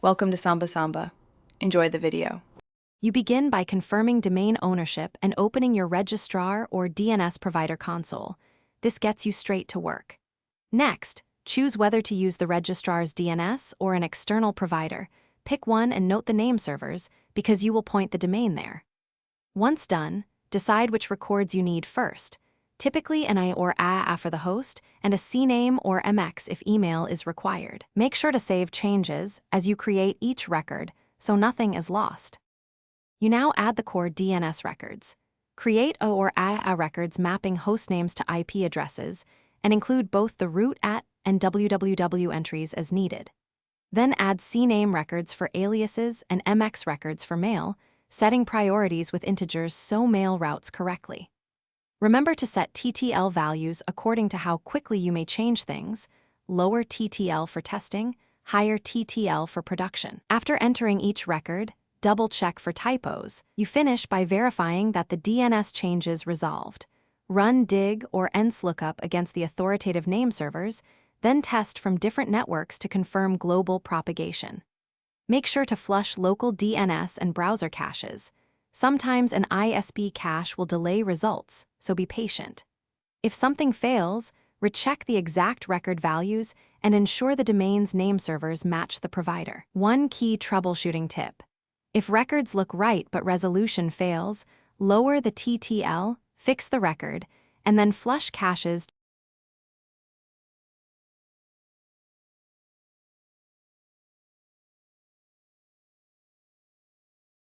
Welcome to Samba Samba. Enjoy the video. You begin by confirming domain ownership and opening your registrar or DNS provider console. This gets you straight to work. Next, choose whether to use the registrar's DNS or an external provider. Pick one and note the name servers, because you will point the domain there. Once done, decide which records you need first. Typically an I or A for the host, and a CNAME or MX if email is required. Make sure to save changes as you create each record, so nothing is lost. You now add the core DNS records. Create A or A records mapping hostnames to IP addresses, and include both the root at and www entries as needed. Then add CNAME records for aliases and MX records for mail, setting priorities with integers so mail routes correctly. Remember to set TTL values according to how quickly you may change things, lower TTL for testing, higher TTL for production. After entering each record, double-check for typos. You finish by verifying that the DNS changes resolved. Run dig or ENS lookup against the authoritative name servers, then test from different networks to confirm global propagation. Make sure to flush local DNS and browser caches. Sometimes an ISP cache will delay results, so be patient. If something fails, recheck the exact record values and ensure the domain's name servers match the provider. One key troubleshooting tip. If records look right but resolution fails, lower the TTL, fix the record, and then flush caches.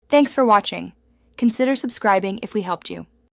Thanks for watching. Consider subscribing if we helped you.